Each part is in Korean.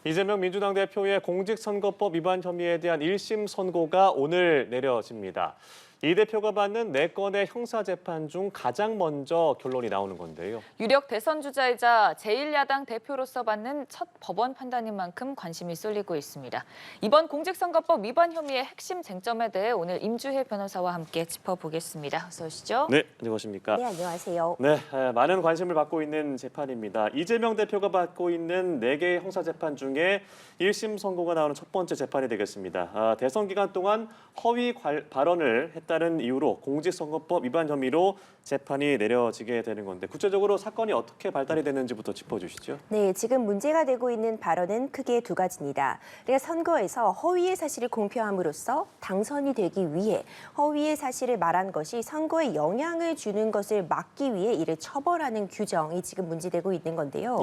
이재명 민주당 대표의 공직선거법 위반 혐의에 대한 1심 선고가 오늘 내려집니다. 이 대표가 받는 4건의 형사재판 중 가장 먼저 결론이 나오는 건데요. 유력 대선 주자이자 제1야당 대표로서 받는 첫 법원 판단인 만큼 관심이 쏠리고 있습니다. 이번 공직선거법 위반 혐의의 핵심 쟁점에 대해 오늘 임주혜 변호사와 함께 짚어보겠습니다. 어서 오시죠. 네, 안녕하십니까. 네, 안녕하세요. 네, 많은 관심을 받고 있는 재판입니다. 이재명 대표가 받고 있는 4개의 형사재판 중에 1심 선고가 나오는 첫 번째 재판이 되겠습니다. 대선 기간 동안 허위 발언을 했다는 이유로 공직선거법 위반 혐의로 재판이 내려지게 되는 건데 구체적으로 사건이 어떻게 발달이 됐는지부터 짚어주시죠. 네, 지금 문제가 되고 있는 발언은 크게 2가지입니다. 그러니까 선거에서 허위의 사실을 공표함으로써 당선이 되기 위해 허위의 사실을 말한 것이 선거에 영향을 주는 것을 막기 위해 이를 처벌하는 규정이 지금 문제되고 있는 건데요.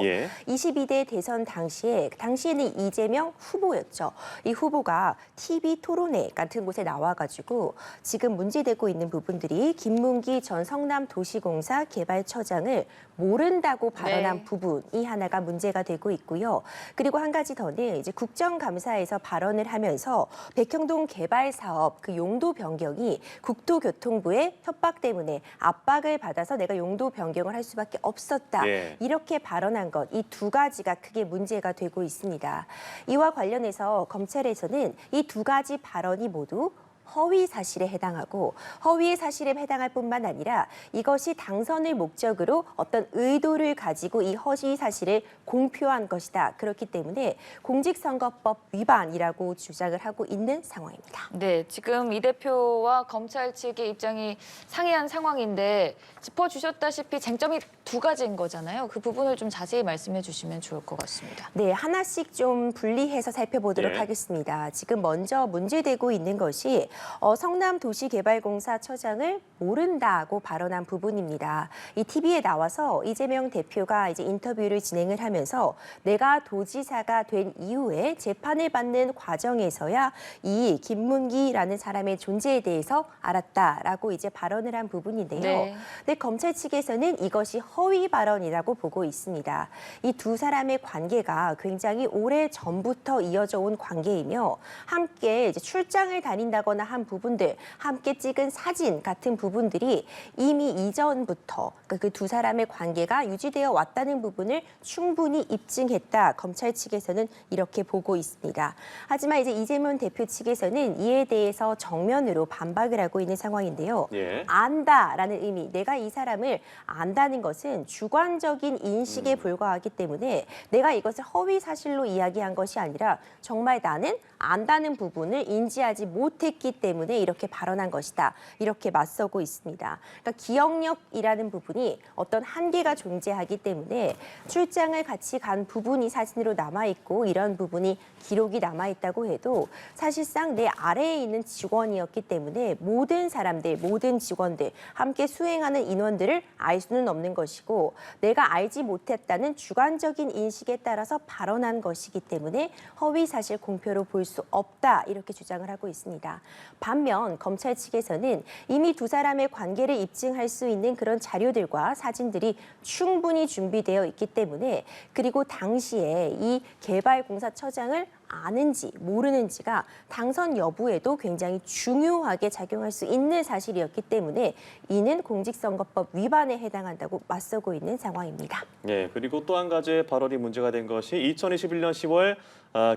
22대 대선 당시에는 이재명 후보였죠. 이 후보가 TV 토론회 같은 곳에 나와가지고 지금 문제되고 있는 부분들이 김문기 전 성남도시공사 개발처장을 모른다고 발언한 부분이 하나가 문제가 되고 있고요. 그리고 한 가지 더는 이제 국정감사에서 발언을 하면서 백현동 개발 사업 그 용도 변경이 국토교통부의 협박 때문에 압박을 받아서 내가 용도 변경을 할 수밖에 없었다. 이렇게 발언한 것, 이 2가지가 크게 문제가 되고 있습니다. 이와 관련해서 검찰에서는 이 2가지 발언이 모두 허위 사실에 해당하고 허위의 사실에 해당할 뿐만 아니라 이것이 당선을 목적으로 어떤 의도를 가지고 이 허위 사실을 공표한 것이다. 그렇기 때문에 공직선거법 위반이라고 주장을 하고 있는 상황입니다. 네, 지금 이 대표와 검찰 측의 입장이 상이한 상황인데 짚어주셨다시피 쟁점이 2가지인 거잖아요. 그 부분을 좀 자세히 말씀해 주시면 좋을 것 같습니다. 네, 하나씩 좀 분리해서 살펴보도록 하겠습니다. 지금 먼저 문제되고 있는 것이 성남도시개발공사 처장을 모른다고 발언한 부분입니다. 이 TV에 나와서 이재명 대표가 이제 인터뷰를 진행을 하면서 내가 도지사가 된 이후에 재판을 받는 과정에서야 이 김문기라는 사람의 존재에 대해서 알았다라고 이제 발언을 한 부분인데요. 근데 검찰 측에서는 이것이 허위 발언이라고 보고 있습니다. 이 2 사람의 관계가 굉장히 오래 전부터 이어져 온 관계이며 함께 이제 출장을 다닌다거나 한 부분들, 함께 찍은 사진 같은 부분들이 이미 이전부터 그 2 사람의 관계가 유지되어 왔다는 부분을 충분히 입증했다. 검찰 측에서는 이렇게 보고 있습니다. 하지만 이제 이재명 대표 측에서는 이에 대해서 정면으로 반박을 하고 있는 상황인데요. 안다라는 의미, 내가 이 사람을 안다는 것은 주관적인 인식에 불과하기 때문에 내가 이것을 허위 사실로 이야기한 것이 아니라 정말 나는 안다는 부분을 인지하지 못했기 때문에 이렇게 발언한 것이다. 이렇게 맞서고 있습니다. 그러니까 기억력이라는 부분이 어떤 한계가 존재하기 때문에 출장을 같이 간 부분이 사진으로 남아있고 이런 부분이 기록이 남아있다고 해도 사실상 내 아래에 있는 직원이었기 때문에 모든 사람들, 모든 직원들, 함께 수행하는 인원들을 알 수는 없는 것이고 내가 알지 못했다는 주관적인 인식에 따라서 발언한 것이기 때문에 허위 사실 공표로 볼 수 없다. 이렇게 주장을 하고 있습니다. 반면 검찰 측에서는 이미 2 사람의 관계를 입증할 수 있는 그런 자료들과 사진들이 충분히 준비되어 있기 때문에 그리고 당시에 이 개발공사처장을 아는지 모르는지가 당선 여부에도 굉장히 중요하게 작용할 수 있는 사실이었기 때문에 이는 공직선거법 위반에 해당한다고 맞서고 있는 상황입니다. 네, 그리고 또 한 가지 발언이 문제가 된 것이 2021년 10월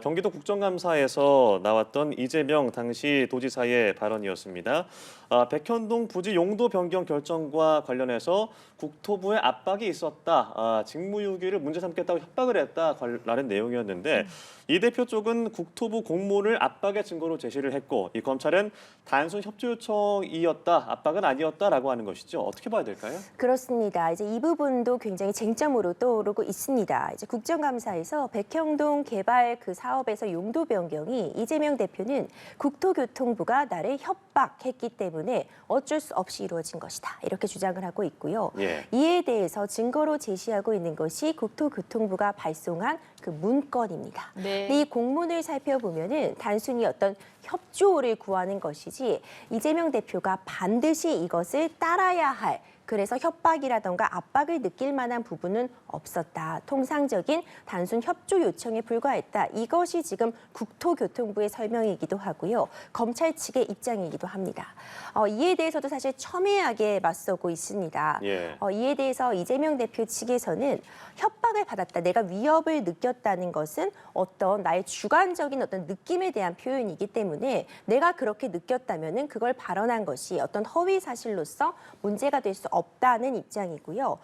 경기도 국정감사에서 나왔던 이재명 당시 도지사의 발언이었습니다. 백현동 부지 용도 변경 결정과 관련해서 국토부의 압박이 있었다. 직무유기를 문제 삼겠다고 협박을 했다라는 내용이었는데 이 대표 쪽은 국토부 공문을 압박의 증거로 제시를 했고 이 검찰은 단순 협조 요청이었다, 압박은 아니었다라고 하는 것이죠. 어떻게 봐야 될까요? 그렇습니다. 이제 이 부분도 굉장히 쟁점으로 떠오르고 있습니다. 이제 국정감사에서 백현동 개발 그 사업에서 용도 변경이 이재명 대표는 국토교통부가 나를 협박했기 때문에 어쩔 수 없이 이루어진 것이다. 이렇게 주장을 하고 있고요. 이에 대해서 증거로 제시하고 있는 것이 국토교통부가 발송한 그 문건입니다. 이 공문을 살펴보면은 단순히 어떤 협조를 구하는 것이지 이재명 대표가 반드시 이것을 따라야 할 그래서 협박이라던가 압박을 느낄 만한 부분은 없었다. 통상적인 단순 협조 요청에 불과했다. 이것이 지금 국토교통부의 설명이기도 하고요. 검찰 측의 입장이기도 합니다. 이에 대해서도 사실 첨예하게 맞서고 있습니다. 예. 이에 대해서 이재명 대표 측에서는 협박을 받았다. 내가 위협을 느꼈다는 것은 어떤 나의 주관적인 어떤 느낌에 대한 표현이기 때문에 내가 그렇게 느꼈다면은 그걸 발언한 것이 어떤 허위 사실로서 문제가 될 수 없다는 입장이고요.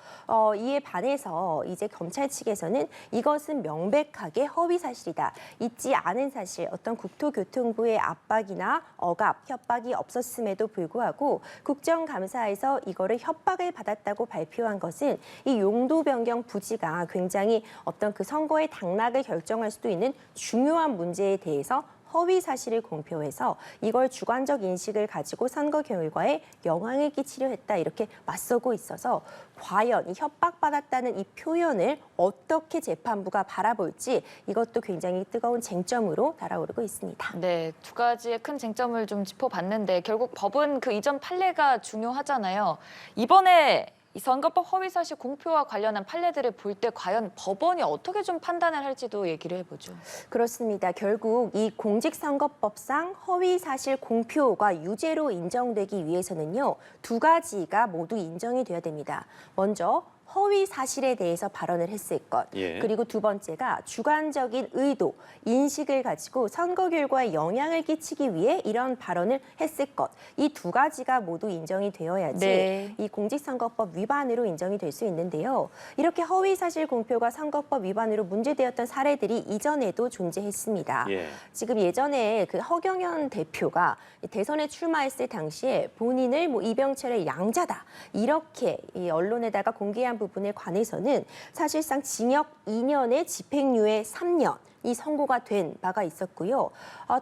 이에 반해서 이제 검찰 측에서는 이것은 명백하게 허위 사실이다. 있지 않은 사실, 어떤 국토교통부의 압박이나 억압, 협박이 없었음에도 불구하고 국정감사에서 이거를 협박을 받았다고 발표한 것은 이 용도 변경 부지가 굉장히 어떤 그 선거의 당락을 결정할 수도 있는 중요한 문제에 대해서 허위 사실을 공표해서 이걸 주관적 인식을 가지고 선거 결과에 영향을 끼치려 했다. 이렇게 맞서고 있어서 과연 이 협박받았다는 이 표현을 어떻게 재판부가 바라볼지 이것도 굉장히 뜨거운 쟁점으로 달아오르고 있습니다. 네, 두 가지의 큰 쟁점을 좀 짚어봤는데 결국 법은 그 이전 판례가 중요하잖아요. 이번에 이 선거법 허위사실 공표와 관련한 판례들을 볼 때 과연 법원이 어떻게 좀 판단을 할지도 얘기를 해보죠. 그렇습니다. 결국 이 공직선거법상 허위사실 공표가 유죄로 인정되기 위해서는요. 두 가지가 모두 인정이 돼야 됩니다. 먼저 허위 사실에 대해서 발언을 했을 것. 예. 그리고 두 번째가 주관적인 의도, 인식을 가지고 선거 결과에 영향을 끼치기 위해 이런 발언을 했을 것. 이 두 가지가 모두 인정이 되어야지 네. 이 공직선거법 위반으로 인정이 될 수 있는데요. 이렇게 허위 사실 공표가 선거법 위반으로 문제되었던 사례들이 이전에도 존재했습니다. 예. 지금 예전에 그 허경영 대표가 대선에 출마했을 당시에 본인을 뭐 이병철의 양자다 이렇게 이 언론에다가 공개한 부분에 관해서는 사실상 징역 2년에 집행유예 3년 이 선고가 된 바가 있었고요.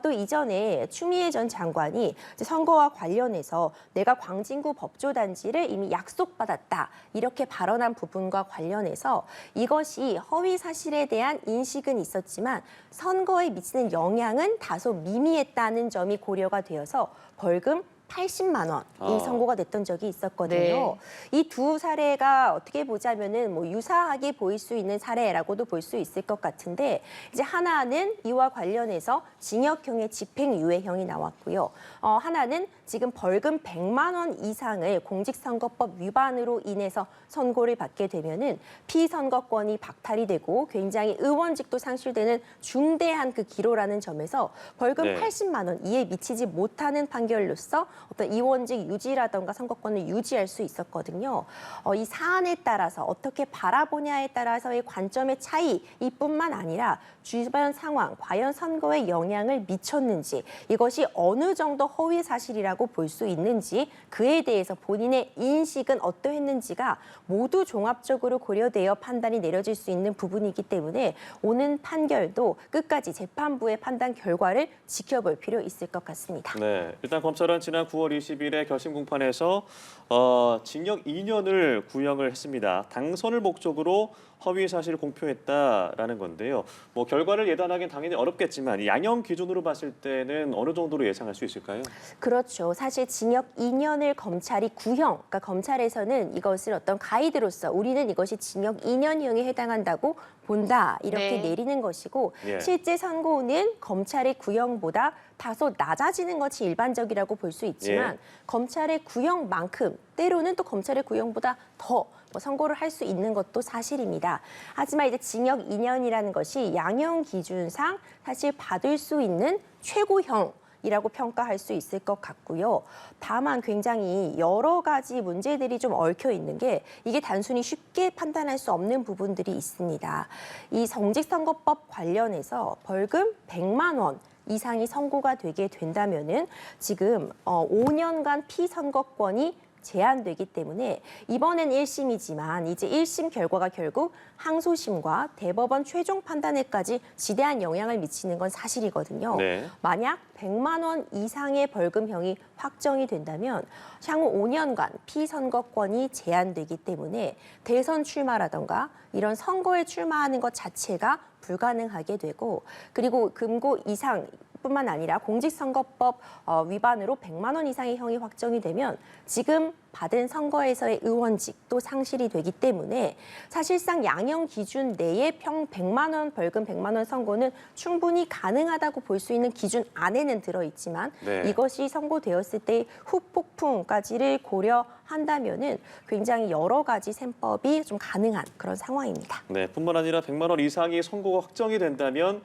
또 이전에 추미애 전 장관이 이제 선거와 관련해서 내가 광진구 법조단지를 이미 약속받았다 이렇게 발언한 부분과 관련해서 이것이 허위 사실에 대한 인식은 있었지만 선거에 미치는 영향은 다소 미미했다는 점이 고려가 되어서 벌금 80만 원이 선고가 됐던 적이 있었거든요. 네. 이 두 사례가 어떻게 보자면은 뭐 유사하게 보일 수 있는 사례라고도 볼 수 있을 것 같은데 이제 하나는 이와 관련해서 징역형의 집행유예형이 나왔고요. 하나는 지금 벌금 100만 원 이상을 공직선거법 위반으로 인해서 선고를 받게 되면은 피선거권이 박탈이 되고 굉장히 의원직도 상실되는 중대한 그 기로라는 점에서 벌금 네. 80만 원 이에 미치지 못하는 판결로서 어떤 이원직 유지라던가 선거권을 유지할 수 있었거든요. 이 사안에 따라서 어떻게 바라보냐에 따라서의 관점의 차이 이뿐만 아니라 주변 상황, 과연 선거에 영향을 미쳤는지 이것이 어느 정도 허위 사실이라고 볼 수 있는지 그에 대해서 본인의 인식은 어떠했는지가 모두 종합적으로 고려되어 판단이 내려질 수 있는 부분이기 때문에 오는 판결도 끝까지 재판부의 판단 결과를 지켜볼 필요 있을 것 같습니다. 네, 일단 검찰은 지난 9월 20일에 결심 공판에서 징역 2년을 구형을 했습니다. 당선을 목적으로 허위 사실을 공표했다라는 건데요. 뭐 결과를 예단하기는 당연히 어렵겠지만 이 양형 기준으로 봤을 때는 어느 정도로 예상할 수 있을까요? 그렇죠. 사실 징역 2년을 검찰이 구형, 그러니까 검찰에서는 이것을 어떤 가이드로서 우리는 이것이 징역 2년형에 해당한다고 본다 이렇게 네. 내리는 것이고 예. 실제 선고는 검찰의 구형보다 다소 낮아지는 것이 일반적이라고 볼 수 있지만 예. 검찰의 구형만큼 때로는 또 검찰의 구형보다 더 선고를 할 수 있는 것도 사실입니다. 하지만 이제 징역 2년이라는 것이 양형 기준상 사실 받을 수 있는 최고형 이라고 평가할 수 있을 것 같고요. 다만 굉장히 여러 가지 문제들이 좀 얽혀 있는 게 이게 단순히 쉽게 판단할 수 없는 부분들이 있습니다. 이 공직선거법 관련해서 벌금 100만 원 이상이 선고가 되게 된다면은 지금 5년간 피선거권이 제한되기 때문에 이번엔 1심이지만 이제 1심 결과가 결국 항소심과 대법원 최종 판단에까지 지대한 영향을 미치는 건 사실이거든요. 네. 만약 100만 원 이상의 벌금형이 확정이 된다면 향후 5년간 피선거권이 제한되기 때문에 대선 출마라던가 이런 선거에 출마하는 것 자체가 불가능하게 되고 그리고 금고 이상 뿐만 아니라 공직선거법 위반으로 100만 원 이상의 형이 확정이 되면 지금 받은 선거에서의 의원직도 상실이 되기 때문에 사실상 양형 기준 내에 100만 원 벌금 100만 원 선고는 충분히 가능하다고 볼 수 있는 기준 안에는 들어있지만 네. 이것이 선고되었을 때 후폭풍까지를 고려한다면은 굉장히 여러 가지 셈법이 좀 가능한 그런 상황입니다. 네, 뿐만 아니라 100만 원 이상이 선고가 확정이 된다면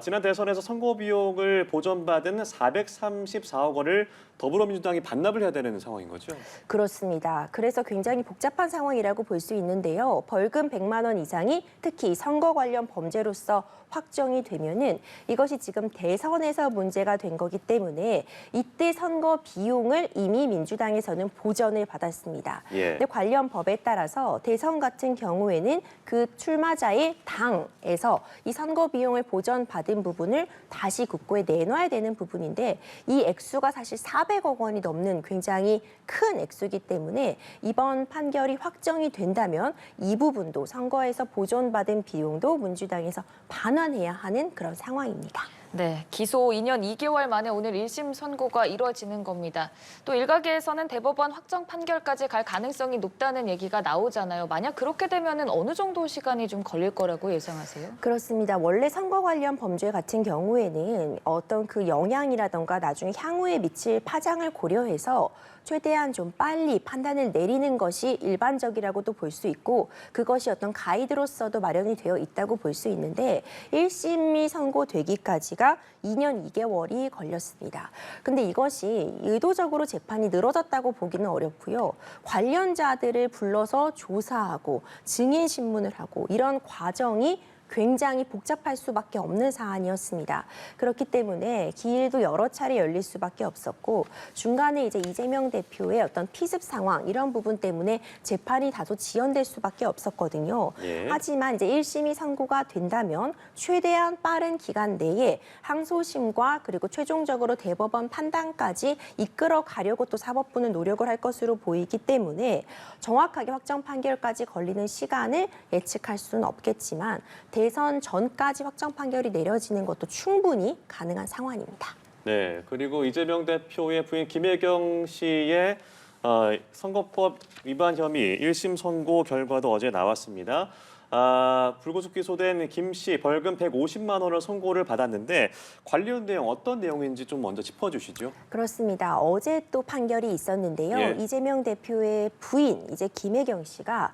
지난 대선에서 선거 비용을 보전받은 434억 원을 더불어민주당이 반납을 해야 되는 상황인 거죠? 그렇습니다. 그래서 굉장히 복잡한 상황이라고 볼 수 있는데요. 벌금 100만 원 이상이 특히 선거 관련 범죄로서 확정이 되면은 이것이 지금 대선에서 문제가 된 거기 때문에 이때 선거 비용을 이미 민주당에서는 보전을 받았습니다. 예. 근데 관련 법에 따라서 대선 같은 경우에는 그 출마자의 당에서 이 선거 비용을 보전받은 부분을 다시 국고에 내놔야 되는 부분인데 이 액수가 사실 400억 원이 넘는 굉장히 큰 액수이기 때문에 이번 판결이 확정이 된다면 이 부분도 선거에서 보존받은 비용도 민주당에서 반환해야 하는 그런 상황입니다. 네, 기소 2년 2개월 만에 오늘 1심 선고가 이루어지는 겁니다. 또 일각에서는 대법원 확정 판결까지 갈 가능성이 높다는 얘기가 나오잖아요. 만약 그렇게 되면은 어느 정도 시간이 좀 걸릴 거라고 예상하세요? 그렇습니다. 원래 선거 관련 범죄 같은 경우에는 어떤 그 영향이라던가 나중에 향후에 미칠 파장을 고려해서 최대한 좀 빨리 판단을 내리는 것이 일반적이라고도 볼 수 있고 그것이 어떤 가이드로서도 마련이 되어 있다고 볼 수 있는데 1심이 선고되기까지가 2년 2개월이 걸렸습니다. 근데 이것이 의도적으로 재판이 늘어졌다고 보기는 어렵고요. 관련자들을 불러서 조사하고 증인 신문을 하고 이런 과정이 굉장히 복잡할 수밖에 없는 사안이었습니다. 그렇기 때문에 기일도 여러 차례 열릴 수밖에 없었고 중간에 이제 이재명 대표의 어떤 피습 상황 이런 부분 때문에 재판이 다소 지연될 수밖에 없었거든요. 예. 하지만 이제 1심이 선고가 된다면 최대한 빠른 기간 내에 항소심과 그리고 최종적으로 대법원 판단까지 이끌어 가려고 또 사법부는 노력을 할 것으로 보이기 때문에 정확하게 확정 판결까지 걸리는 시간을 예측할 수는 없겠지만 대선 전까지 확정 판결이 내려지는 것도 충분히 가능한 상황입니다. 네, 그리고 이재명 대표의 부인 김혜경 씨의 선거법 위반 혐의 1심 선고 결과도 어제 나왔습니다. 불구속 기소된 김 씨 벌금 150만 원을 선고를 받았는데 관련 내용 어떤 내용인지 좀 먼저 짚어주시죠. 그렇습니다. 어제 또 판결이 있었는데요. 예. 이재명 대표의 부인 이제 김혜경 씨가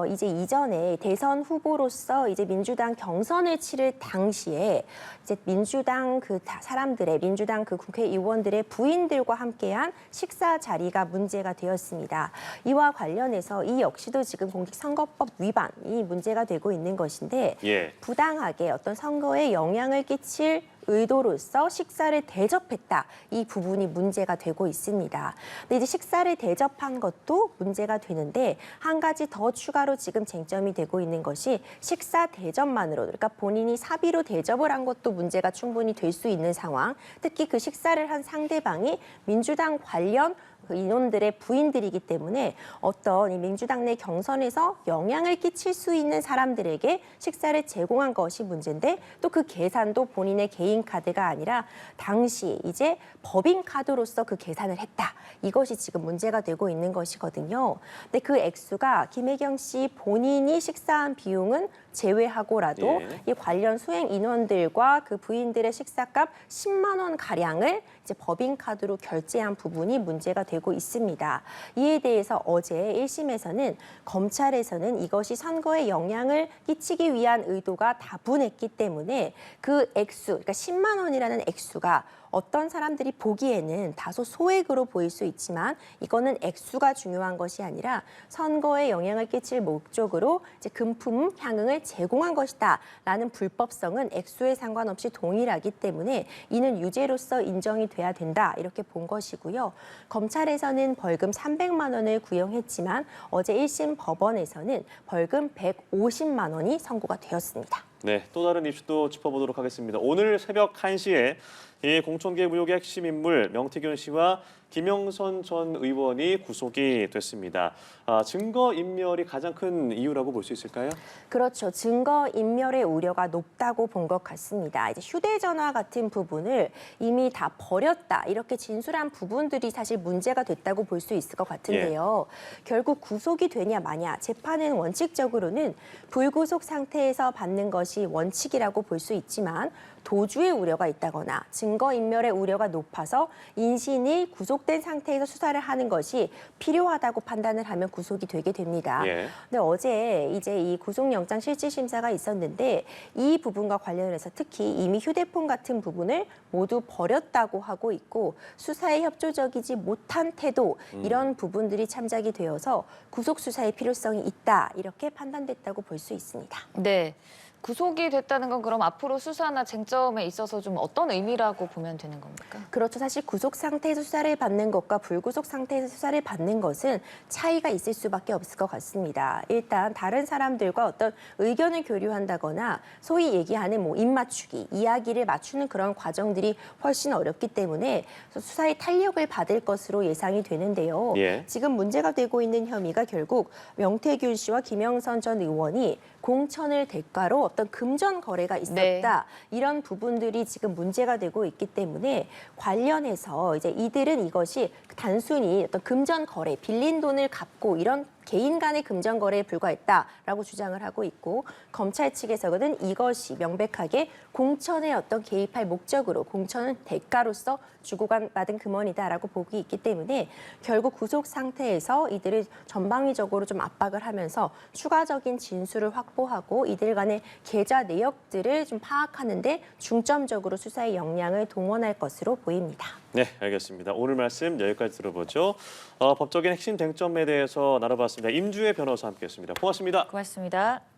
이제 이전에 대선 후보로서 이제 민주당 경선을 치를 당시에 이제 민주당 그 사람들의 민주당 그 국회의원들의 부인들과 함께한 식사 자리가 문제가 되었습니다. 이와 관련해서 이 역시도 지금 공직선거법 위반이 문제가 되고 있는 것인데 예. 부당하게 어떤 선거에 영향을 끼칠 의도로서 식사를 대접했다. 이 부분이 문제가 되고 있습니다. 근데 이제 식사를 대접한 것도 문제가 되는데 한 가지 더 추가로 지금 쟁점이 되고 있는 것이 식사 대접만으로 그러니까 본인이 사비로 대접을 한 것도 문제가 충분히 될 수 있는 상황. 특히 그 식사를 한 상대방이 민주당 관련 그 인원들의 부인들이기 때문에 어떤 이 민주당 내 경선에서 영향을 끼칠 수 있는 사람들에게 식사를 제공한 것이 문제인데 또 그 계산도 본인의 개인 카드가 아니라 당시 이제 법인 카드로서 그 계산을 했다. 이것이 지금 문제가 되고 있는 것이거든요. 근데 그 액수가 김혜경 씨 본인이 식사한 비용은 제외하고라도 예. 이 관련 수행 인원들과 그 부인들의 식사값 10만 원 가량을 이제 법인 카드로 결제한 부분이 문제가 되고 있습니다. 이에 대해서 어제 1심에서는 검찰에서는 이것이 선거에 영향을 끼치기 위한 의도가 다분했기 때문에 그 액수, 그러니까 10만 원이라는 액수가 어떤 사람들이 보기에는 다소 소액으로 보일 수 있지만 이거는 액수가 중요한 것이 아니라 선거에 영향을 끼칠 목적으로 이제 금품 향응을 제공한 것이다라는 불법성은 액수에 상관없이 동일하기 때문에 이는 유죄로서 인정이 돼야 된다 이렇게 본 것이고요. 검찰에서는 벌금 300만 원을 구형했지만 어제 1심 법원에서는 벌금 150만 원이 선고가 되었습니다. 네, 또 다른 이슈도 짚어보도록 하겠습니다. 오늘 새벽 1시에 이 공천개혁 의혹의 핵심 인물 명태균 씨와 김영선 전 의원이 구속이 됐습니다. 증거인멸이 가장 큰 이유라고 볼 수 있을까요? 그렇죠. 증거인멸의 우려가 높다고 본 것 같습니다. 이제 휴대전화 같은 부분을 이미 다 버렸다 이렇게 진술한 부분들이 사실 문제가 됐다고 볼 수 있을 것 같은데요. 결국 구속이 되냐 마냐 재판은 원칙적으로는 불구속 상태에서 받는 것이 원칙이라고 볼 수 있지만 도주의 우려가 있다거나 증거인멸의 우려가 높아서 인신이 구속된 상태에서 수사를 하는 것이 필요하다고 판단을 하면 구속이 되게 됩니다. 예. 근데 어제 이제 이 구속영장 실질심사가 있었는데 이 부분과 관련해서 특히 이미 휴대폰 같은 부분을 모두 버렸다고 하고 있고 수사에 협조적이지 못한 태도 이런 부분들이 참작이 되어서 구속 수사의 필요성이 있다 이렇게 판단됐다고 볼 수 있습니다. 네. 구속이 됐다는 건 그럼 앞으로 수사나 쟁점에 있어서 좀 어떤 의미라고 보면 되는 겁니까? 그렇죠. 사실 구속 상태에서 수사를 받는 것과 불구속 상태에서 수사를 받는 것은 차이가 있을 수밖에 없을 것 같습니다. 일단 다른 사람들과 어떤 의견을 교류한다거나 소위 얘기하는 뭐 입맞추기, 이야기를 맞추는 그런 과정들이 훨씬 어렵기 때문에 수사의 탄력을 받을 것으로 예상이 되는데요. 예. 지금 문제가 되고 있는 혐의가 결국 명태균 씨와 김영선 전 의원이 공천을 대가로 어떤 금전 거래가 있었다. 네. 이런 부분들이 지금 문제가 되고 있기 때문에 관련해서 이제 이들은 이것이 단순히 어떤 금전 거래, 빌린 돈을 갚고 이런 개인 간의 금전 거래에 불과했다라고 주장을 하고 있고 검찰 측에서는 이것이 명백하게 공천에 어떤 개입할 목적으로 공천은 대가로서 주고받은 금원이다라고 보기 있기 때문에 결국 구속 상태에서 이들을 전방위적으로 좀 압박을 하면서 추가적인 진술을 확보하고 이들 간의 계좌 내역들을 좀 파악하는데 중점적으로 수사의 역량을 동원할 것으로 보입니다. 네, 알겠습니다. 오늘 말씀 여기까지 들어보죠. 법적인 핵심 쟁점에 대해서 나눠봤습니다. 임주혜 변호사 함께했습니다. 고맙습니다. 고맙습니다.